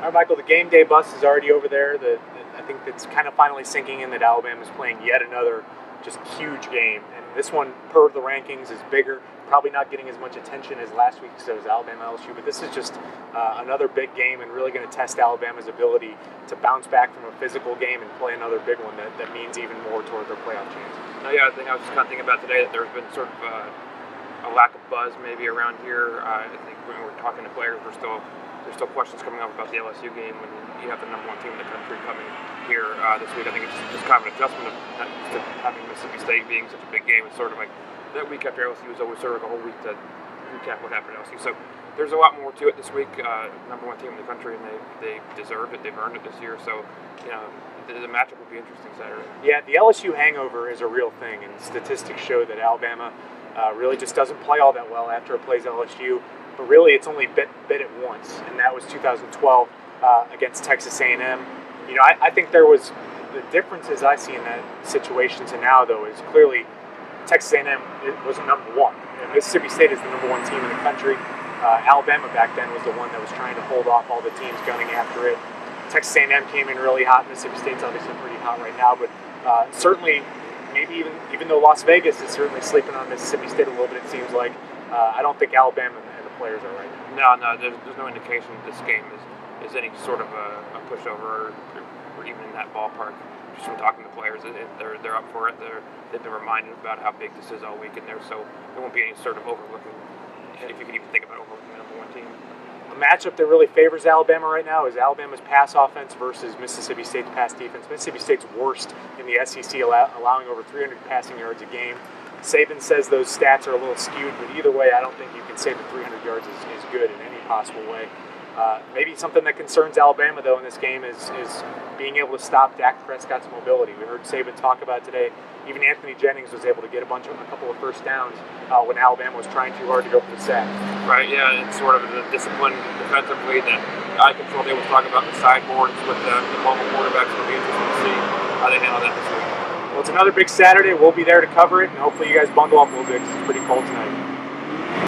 All right, Michael, the game day bus is already over there. I think it's kind of finally sinking in that Alabama's playing yet another just huge game. And this one, per the rankings, is bigger. Probably not getting as much attention as last week because it was Alabama-LSU. But this is just another big game and really going to test Alabama's ability to bounce back from a physical game and play another big one that means even more toward their playoff chances. Yeah, I think I was just kind of thinking about today that there's been sort of a lack of buzz maybe around here. I think when we're talking to players, there's still questions coming up about the LSU game when you have the #1 team in the country coming here this week. I think it's just kind of an adjustment to having Mississippi State being such a big game. It's sort of like that week after LSU is always sort of like a whole week to recap what happened at LSU. So there's a lot more to it this week. #1 team in the country, and they deserve it. They've earned it this year. So the matchup will be interesting Saturday. Yeah, the LSU hangover is a real thing, and statistics show that Alabama really just doesn't play all that well after it plays LSU. But really, it's only bit it once, and that was 2012 against Texas A&M. I think there was the differences I see in that situation to now, though, is clearly Texas A&M was #1. And Mississippi State is the #1 team in the country. Alabama back then was the one that was trying to hold off all the teams gunning after it. Texas A&M came in really hot. Mississippi State's obviously pretty hot right now, but certainly, maybe even though Las Vegas is certainly sleeping on Mississippi State a little bit, it seems like I don't think Alabama and the players are right now. No, there's no indication this game is any sort of a pushover or even in that ballpark. Just from talking to players, they're up for it. They've been reminded about how big this is all week in there, so there won't be any sort of overlooking, if you can even think about overlooking the #1 team. A matchup that really favors Alabama right now is Alabama's pass offense versus Mississippi State's pass defense. Mississippi State's worst in the SEC, allowing over 300 passing yards a game. Saban says those stats are a little skewed, but either way, I don't think you can say that 300 yards is good in any possible way. Maybe something that concerns Alabama, though, in this game is being able to stop Dak Prescott's mobility. We heard Saban talk about today. Even Anthony Jennings was able to get a couple of first downs when Alabama was trying too hard to go for the sack. Right, yeah, it's sort of the discipline defensively, the eye control. They were talking about the sideboards with the mobile quarterbacks. It'll be interesting to see how they handle that this week. Well, it's another big Saturday. We'll be there to cover it, and hopefully you guys bundle up a little bit because it's pretty cold tonight.